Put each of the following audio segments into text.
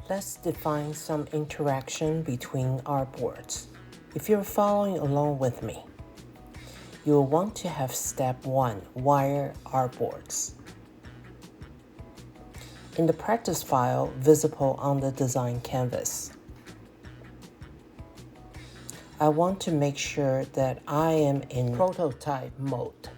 Let's define some interaction between artboards. If you're following along with me, you'll want to have step 1, wire artboards. In the practice file visible on the design canvas, I want to make sure that I am in prototype mode.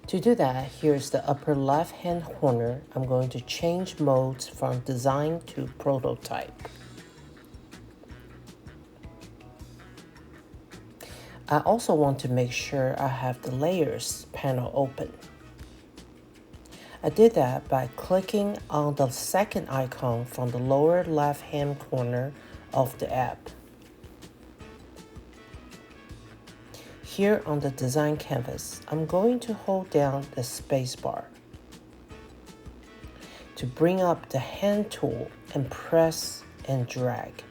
To do that, here's the upper left-hand corner. I'm going to change modes from design to prototype. I also want to make sure I have the layers panel open. I did that by clicking on the second icon from the lower left-hand corner of the app. Here on the design canvas, I'm going to hold down the spacebar to bring up the hand tool and press and drag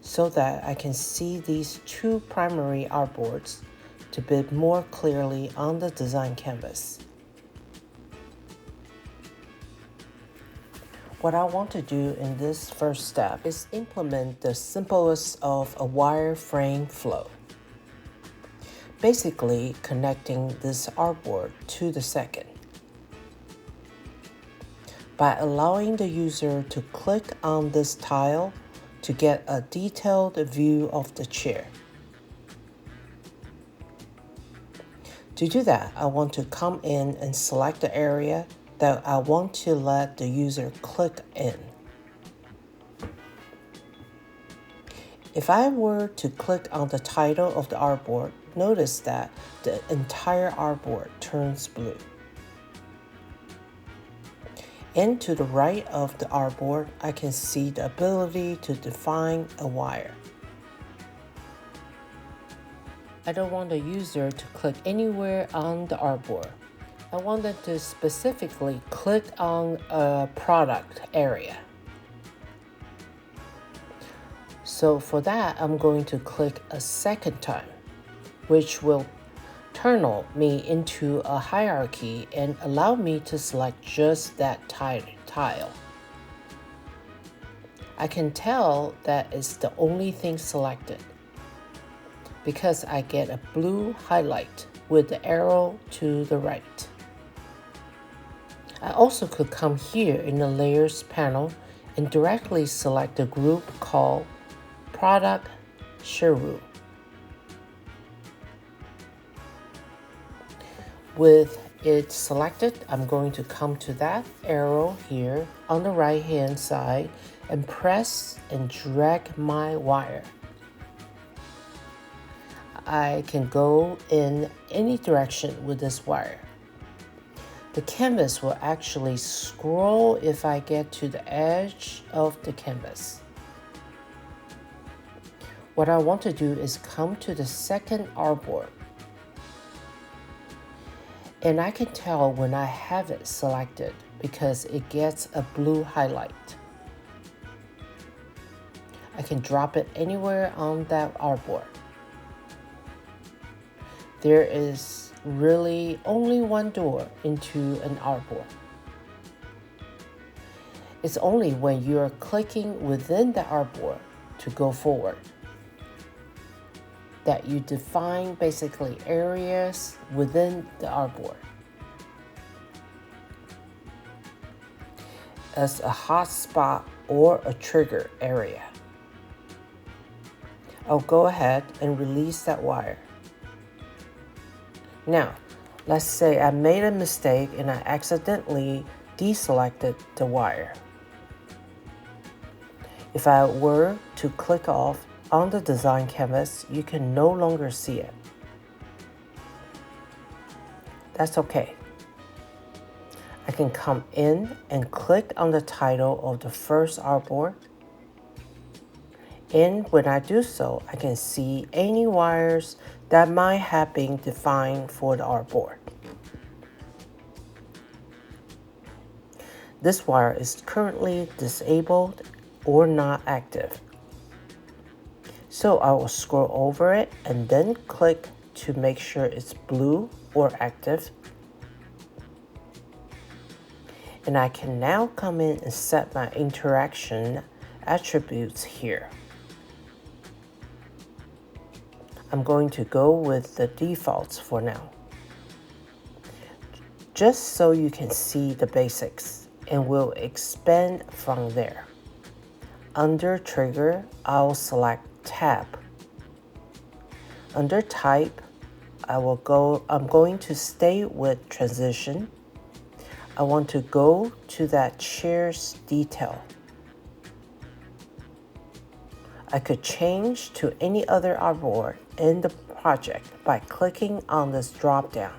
so that I can see these two primary artboards to bit more clearly on the design canvas. What I want to do in this first step is implement the simplest of a wireframe flow. Basically connecting this artboard to the second by allowing the user to click on this tile to get a detailed view of the chair. To do that, I want to come in and select the area that I want to let the user click in. If I were to click on the title of the artboard, notice that the entire artboard turns blue. And to the right of the artboard, I can see the ability to define a wire. I don't want the user to click anywhere on the artboard. I want them to specifically click on a product area. So for that, I'm going to click a second time, which will tunnel me into a hierarchy and allow me to select just that tile. I can tell that it's the only thing selected because I get a blue highlight with the arrow to the right. I also could come here in the layers panel and directly select a group called Product Shuru. With it selected, I'm going to come to that arrow here on the right hand side and press and drag my wire. I can go in any direction with this wire. The canvas will actually scroll if I get to the edge of the canvas. What I want to do is come to the second artboard. And I can tell when I have it selected because it gets a blue highlight. I can drop it anywhere on that artboard. There is really only one door into an artboard. It's only when you are clicking within the artboard to go forward that you define basically areas within the artboard as a hotspot or a trigger area. I'll go ahead and release that wire. Now, let's say I made a mistake and I accidentally deselected the wire. If I were to click off on the design canvas, you can no longer see it. That's okay. I can come in and click on the title of the first artboard. And when I do so, I can see any wires that might have been defined for the artboard. This wire is currently disabled or not active. So I will scroll over it and then click to make sure it's blue or active. And I can now come in and set my interaction attributes here. I'm going to go with the defaults for now, just so you can see the basics, and we'll expand from there. Under Trigger, I'll select Tab. Under Type, I'm going to stay with Transition. I want to go to that chair's detail. I could change to any other artboard in the project by clicking on this drop-down.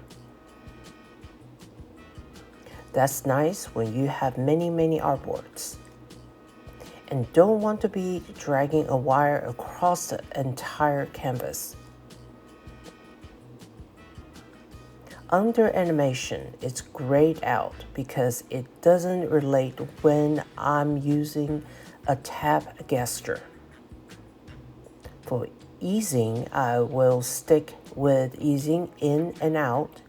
That's nice when you have many artboards and don't want to be dragging a wire across the entire canvas. Under Animation, it's grayed out because it doesn't relate when I'm using a tab gesture. For easing, I will stick with easing in and out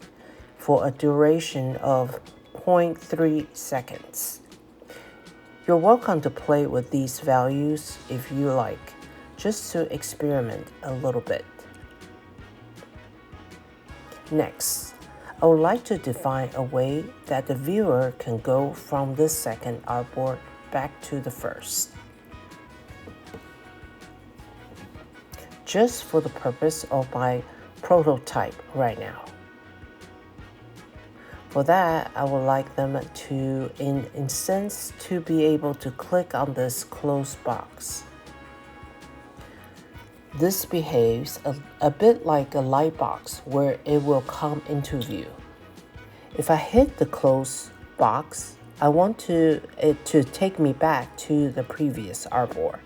for a duration of 0.3 seconds. You're welcome to play with these values if you like, just to experiment a little bit. Next, I would like to define a way that the viewer can go from this second artboard back to the first. Just for the purpose of my prototype right now. For that, I would like them to, in a sense, to be able to click on this close box. This behaves a bit like a light box where it will come into view. If I hit the close box, I want it to take me back to the previous artboard.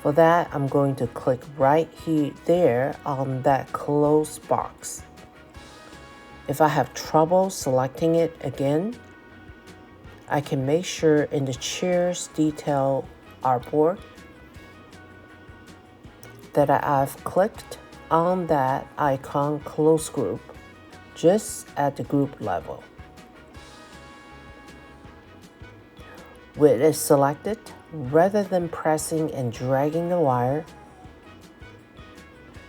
For that, I'm going to click right there on that close box. If I have trouble selecting it again, I can make sure in the chair's detail artboard that I've clicked on that icon close group just at the group level. With it selected, rather than pressing and dragging the wire,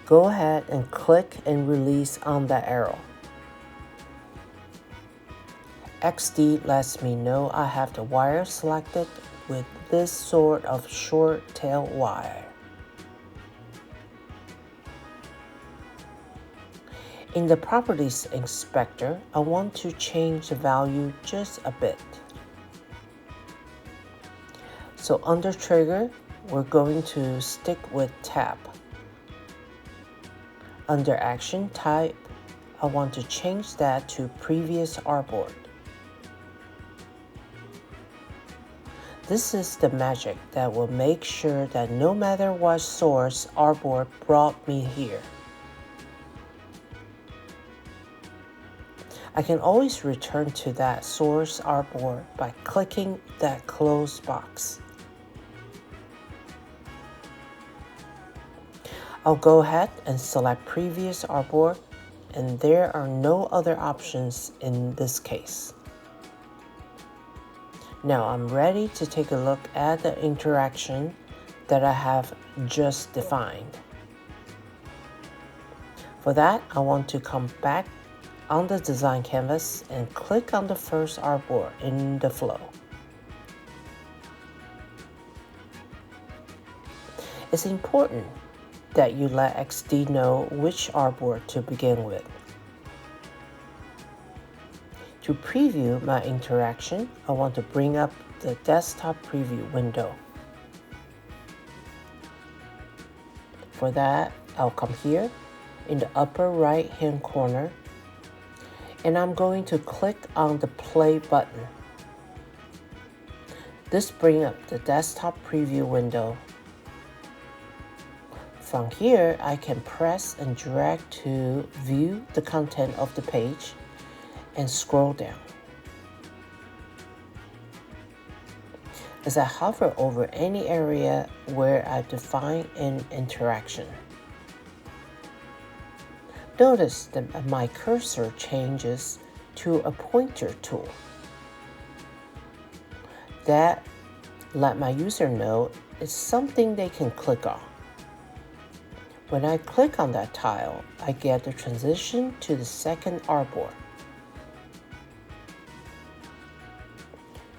go ahead and click and release on that arrow. XD lets me know I have the wire selected with this sort of short tail wire. In the Properties Inspector, I want to change the value just a bit. So under Trigger, we're going to stick with Tab. Under Action Type, I want to change that to Previous Artboard. This is the magic that will make sure that no matter what source artboard brought me here, I can always return to that source artboard by clicking that close box. I'll go ahead and select Previous Artboard, and there are no other options in this case. Now I'm ready to take a look at the interaction that I have just defined. For that, I want to come back on the design canvas and click on the first artboard in the flow. It's important that you let XD know which artboard to begin with. To preview my interaction, I want to bring up the desktop preview window. For that, I'll come here in the upper right hand corner, and I'm going to click on the play button. This brings up the desktop preview window. From here, I can press and drag to view the content of the page and scroll down. As I hover over any area where I define an interaction, notice that my cursor changes to a pointer tool that let my user know it's something they can click on. When I click on that tile, I get the transition to the second artboard,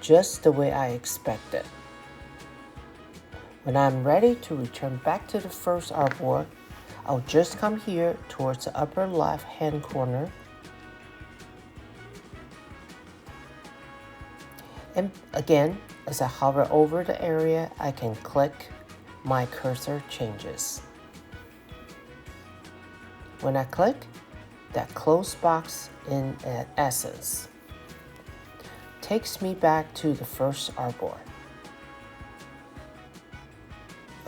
just the way I expected. When I'm ready to return back to the first artboard, I'll just come here towards the upper left-hand corner and again, as I hover over the area, I can click my cursor changes. When I click, that close box in essence takes me back to the first artboard.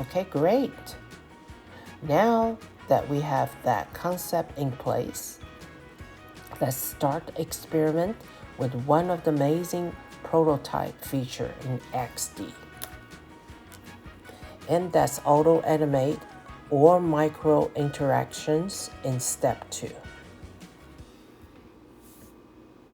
Okay, great. Now that we have that concept in place, let's start the experiment with one of the amazing prototype feature in XD. And that's auto animate or micro interactions in step 2.